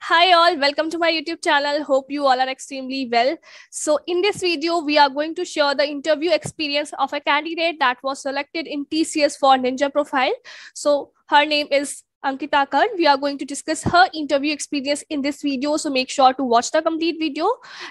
Hi all, welcome to my YouTube channel. Hope you all are extremely well. So in this video, we are going to share the interview experience of a candidate that was selected in TCS for Ninja Profile. So her name is Ankita Khan. We are going to discuss her interview experience in this video. So make sure to watch the complete video.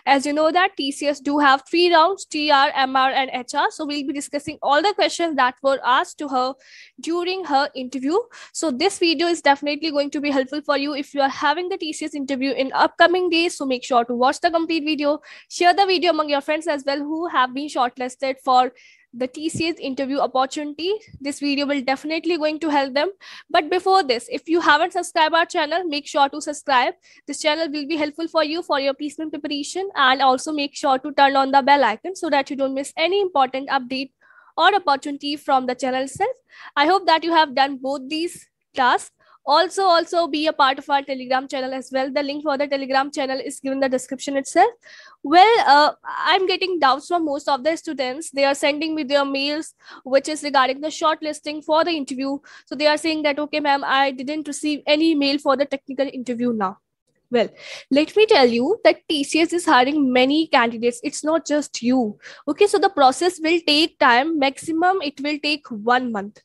As you know that TCS do have 3 rounds, TR, MR and HR. So we'll be discussing all the questions that were asked to her during her interview. So this video is definitely going to be helpful for you if you are having the TCS interview in upcoming days. So make sure to watch the complete video, share the video among your friends as well who have been shortlisted for the TCS interview opportunity. This video will definitely going to help them. But before this, if you haven't subscribed our channel, make sure to subscribe. This channel will be helpful for you for your placement preparation, and also make sure to turn on the bell icon so that you don't miss any important update or opportunity from the channel itself. I hope that you have done both these tasks. Also be a part of our Telegram channel as well. The link for the Telegram channel is given in the description itself. Well, I'm getting doubts from most of the students. They are sending me their mails which is regarding the shortlisting for the interview. So they are saying that, okay ma'am, I didn't receive any mail for the technical interview now. Well, let me tell you that TCS is hiring many candidates. It's not just you. Okay, so the process will take time. Maximum, it will take 1 month.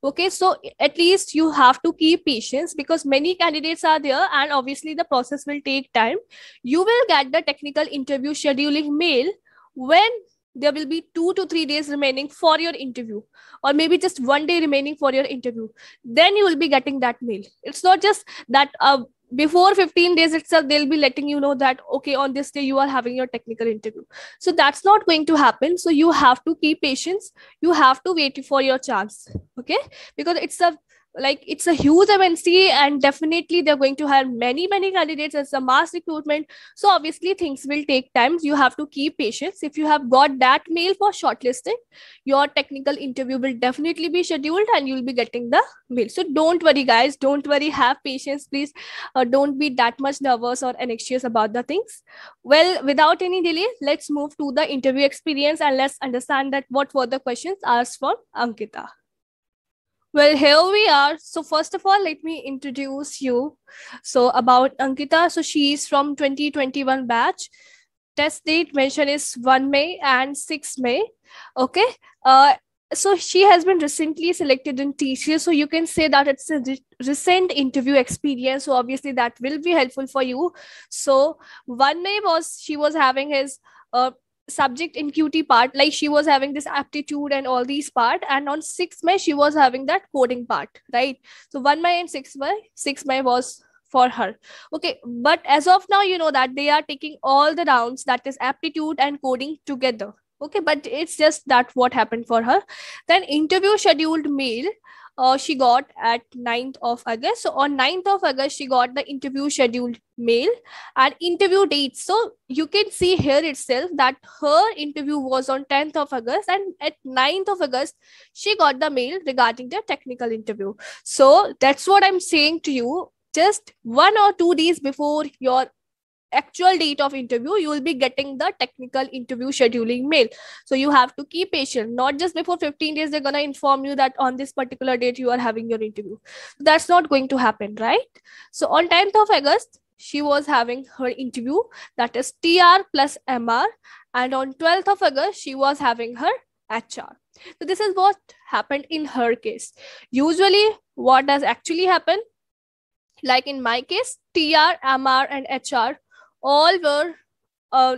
Okay, so at least you have to keep patience because many candidates are there and obviously the process will take time. You will get the technical interview scheduling mail when there will be 2 to 3 days remaining for your interview, or maybe just 1 day remaining for your interview. Then you will be getting that mail. It's not just that before 15 days itself they'll be letting you know that okay, on this day you are having your technical interview. So that's not going to happen. So you have to keep patience. You have to wait for your chance. Okay, because it's a huge MNC and definitely they're going to hire many candidates. As a mass recruitment, so obviously things will take time. You have to keep patience. If you have got that mail for shortlisting, your technical interview will definitely be scheduled and you'll be getting the mail. So don't worry guys, don't worry, have patience please. Don't be that much nervous or anxious about the things. Well, without any delay, let's move to the interview experience and let's understand that what were the questions asked from Ankita. Well, here we are. So first of all, let me introduce you. So about Ankita, so she is from 2021 batch. Test date mentioned is 1 May and 6 May. Okay. So she has been recently selected in TCS. So you can say that it's a recent interview experience. So obviously that will be helpful for you. So 1 May she was having his subject in QT part, like she was having this aptitude and all these part, and on 6 May she was having that coding part, right? So 1 May and 6 May was for her. Okay, but as of now, you know that they are taking all the rounds, that is aptitude and coding together. Okay, but it's just that what happened for her. Then interview scheduled mail she got at 9th of August. So on 9th of August, she got the interview scheduled mail and interview dates. So you can see here itself that her interview was on 10th of August, and at 9th of August, she got the mail regarding the technical interview. So that's what I'm saying to you. Just 1 or 2 days before your actual date of interview, you will be getting the technical interview scheduling mail. So you have to keep patient. Not just before 15 days they're going to inform you that on this particular date you are having your interview. That's not going to happen, right? So on 10th of August she was having her interview, that is TR plus MR, and on 12th of August she was having her HR. So this is what happened in her case. Usually what does actually happen, like in my case, TR, MR and HR all were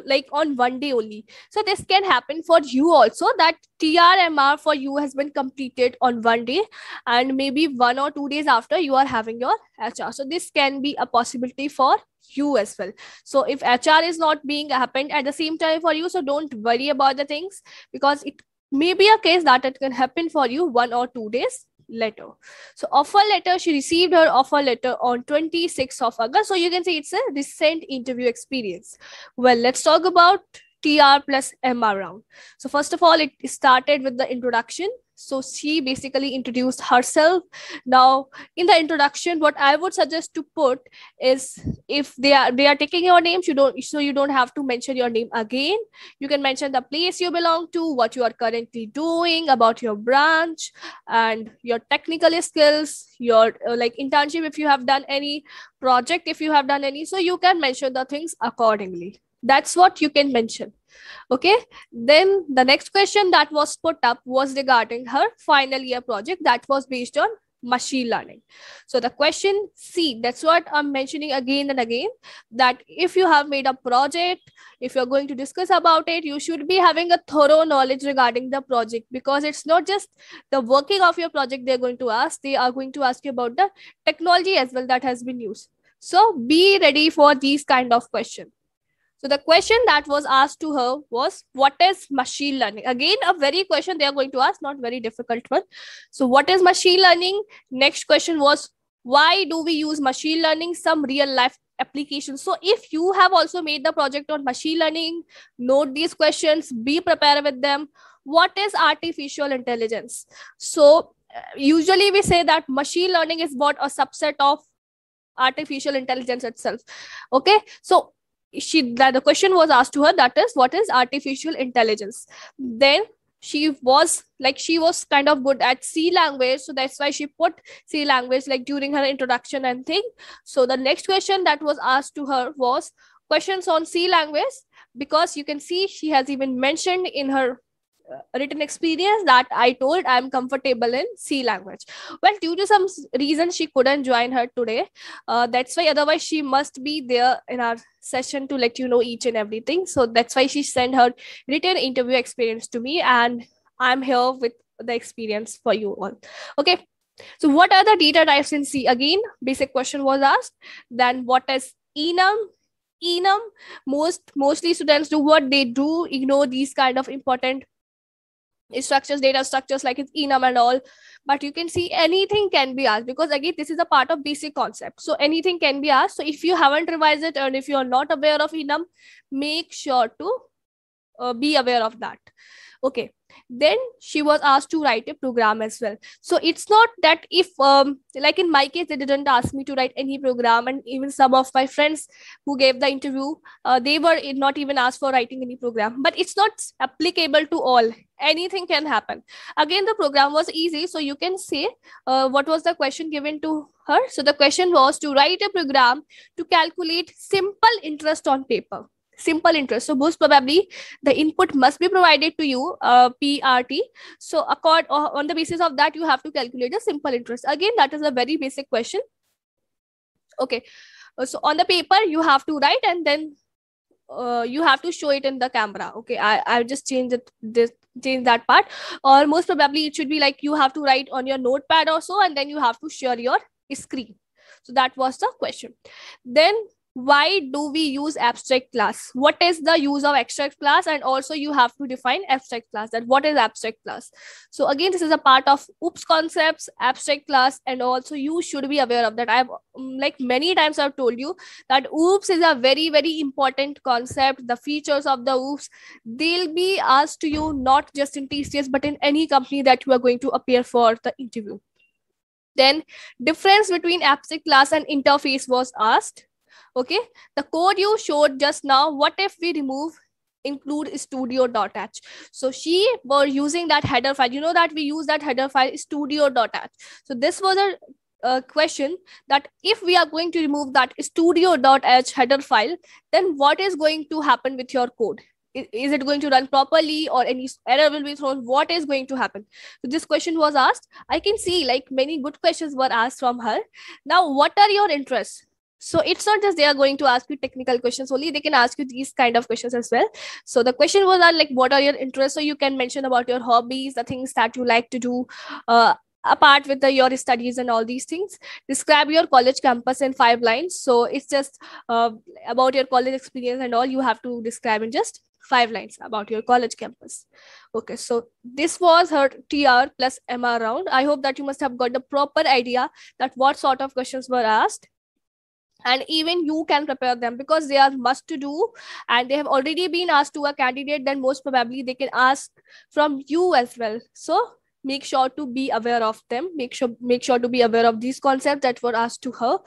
like on 1 day only. So this can happen for you also, that TRMR for you has been completed on 1 day and maybe 1 or 2 days after you are having your HR. So this can be a possibility for you as well. So if HR is not being happened at the same time for you, so don't worry about the things, because it may be a case that it can happen for you 1 or 2 days later. So offer letter, she received her offer letter on 26th of August. So you can say it's a recent interview experience. Well, let's talk about TR plus MR round. So first of all, it started with the introduction. So she basically introduced herself. Now, in the introduction, what I would suggest to put is, if they are taking your name, you don't have to mention your name again. You can mention the place you belong to, what you are currently doing, about your branch, and your technical skills, your like internship if you have done any, project if you have done any. So you can mention the things accordingly. That's what you can mention. Okay. Then the next question that was put up was regarding her final year project that was based on machine learning. So the question C, that's what I'm mentioning again and again, that if you have made a project, if you're going to discuss about it, you should be having a thorough knowledge regarding the project, because it's not just the working of your project they're going to ask, they are going to ask you about the technology as well that has been used. So be ready for these kind of questions. So the question that was asked to her was, what is machine learning? Again, a very question they are going to ask, not very difficult one. So what is machine learning? Next question was, why do we use machine learning? Some real life applications. So if you have also made the project on machine learning, note these questions, be prepared with them. What is artificial intelligence? So usually we say that machine learning is what a subset of artificial intelligence itself. Okay. So the question was asked to her, that is, what is artificial intelligence? Then she was kind of good at C language, so that's why she put C language like during her introduction and thing. So the next question that was asked to her was questions on C language, because you can see she has even mentioned in her written experience that I told I'm comfortable in C language. Well, due to some reason she couldn't join her today. That's why otherwise she must be there in our session to let you know each and everything. So that's why she sent her written interview experience to me, and I'm here with the experience for you all. Okay. So what are the data types in C? Again, basic question was asked. Then what is enum? Enum, mostly students do what they do, ignore these kind of important structures, data structures like it's enum and all, but you can see anything can be asked, because again this is a part of basic concept, so anything can be asked. So if you haven't revised it and if you're not aware of enum, make sure to be aware of that. Okay. Then she was asked to write a program as well. So it's not that if like in my case they didn't ask me to write any program, and even some of my friends who gave the interview, they were not even asked for writing any program, but it's not applicable to all. Anything can happen. Again, the program was easy, so you can say what was the question given to her. So the question was to write a program to calculate simple interest on paper. Simple interest. So most probably the input must be provided to you, PRT. So on the basis of that, you have to calculate the simple interest. Again, that is a very basic question. Okay. So on the paper, you have to write, and then you have to show it in the camera. Okay. I just change that part. Or most probably it should be like you have to write on your notepad or so, and then you have to share your screen. So that was the question. Then why do we use abstract class? What is the use of abstract class? And also you have to define abstract class, that what is abstract class. So again, this is a part of OOPS concepts, abstract class, and also you should be aware of that. I've like many times I've told you that OOPS is a very, very important concept. The features of the OOPS, they'll be asked to you not just in TCS, but in any company that you are going to appear for the interview. Then difference between abstract class and interface was asked. Okay, the code you showed just now, what if we remove include studio.h? So she was using that header file. You know that we use that header file studio.h. So this was a question that if we are going to remove that studio.h header file, then what is going to happen with your code? Is it going to run properly, or any error will be thrown? What is going to happen? So this question was asked. I can see like many good questions were asked from her. Now, what are your interests? So it's not just they are going to ask you technical questions only, they can ask you these kind of questions as well. So the question was like, what are your interests? So you can mention about your hobbies, the things that you like to do apart with your studies and all these things. Describe your college campus in 5 lines. So it's just about your college experience and all, you have to describe in just 5 lines about your college campus. Okay, so this was her TR plus MR round. I hope that you must have got the proper idea that what sort of questions were asked. and even you can prepare them because they are must to do, and they have already been asked to a candidate, then most probably they can ask from you as well. So make sure to be aware of them, make sure to be aware of these concepts that were asked to her.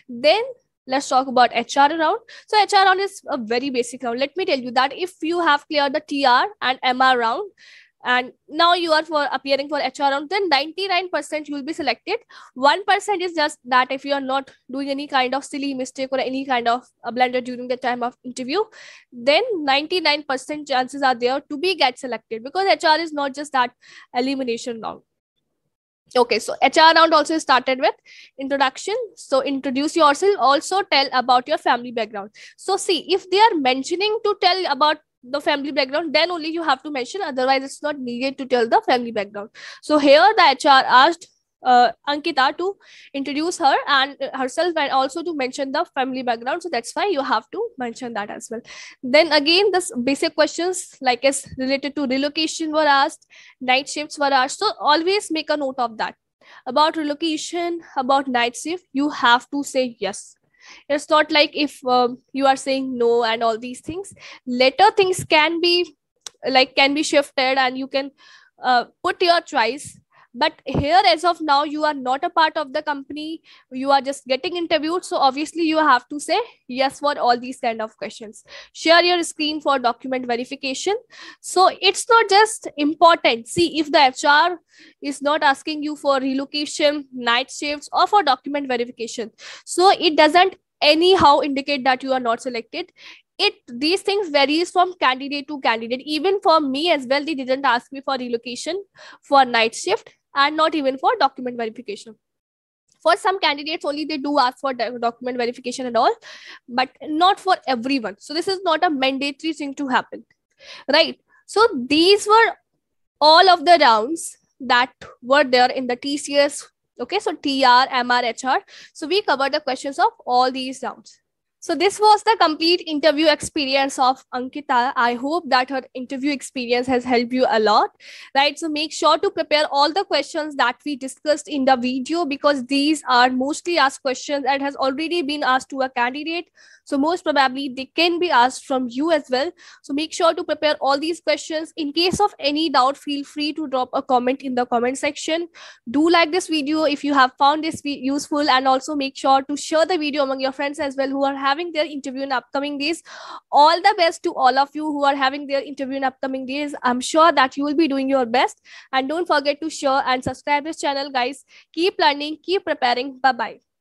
Then let's talk about HR round. So HR round is a very basic round. Let me tell you that if you have cleared the TR and MR round, and now you are for appearing for HR round, then 99% you will be selected. 1% is just that if you are not doing any kind of silly mistake or any kind of a blunder during the time of interview, then 99% chances are there to be get selected, because HR is not just that elimination round. Okay, so HR round also started with introduction. So introduce yourself, also tell about your family background. So see, if they are mentioning to tell about the family background, then only you have to mention, otherwise it's not needed to tell the family background. So here the HR asked Ankita to introduce her and herself, and also to mention the family background. So that's why you have to mention that as well. Then again, this basic questions like is related to relocation were asked, night shifts were asked. So always make a note of that. About relocation, about night shift, you have to say yes. It's not like if you are saying no and all these things. Later things can be shifted, and you can put your choice. But here, as of now, you are not a part of the company, you are just getting interviewed, so obviously you have to say yes for all these kind of questions. Share your screen for document verification. So it's not just important, see, if the HR is not asking you for relocation, night shifts, or for document verification, so it doesn't anyhow indicate that you are not selected. These things varies from candidate to candidate. Even for me as well, they didn't ask me for relocation, for night shift, and not even for document verification. For some candidates only they do ask for document verification and all, but not for everyone. So this is not a mandatory thing to happen, right? So these were all of the rounds that were there in the TCS. Okay, so TR, MR, HR. So we covered the questions of all these rounds. So this was the complete interview experience of Ankita. I hope that her interview experience has helped you a lot, right? So make sure to prepare all the questions that we discussed in the video, because these are mostly asked questions and has already been asked to a candidate. So most probably they can be asked from you as well. So make sure to prepare all these questions. In case of any doubt, feel free to drop a comment in the comment section. Do like this video if you have found this useful, and also make sure to share the video among your friends as well who are having their interview in upcoming days. All the best to all of you who are having their interview in upcoming days. I'm sure that you will be doing your best, and don't forget to share and subscribe this channel, guys. Keep learning, keep preparing. Bye bye.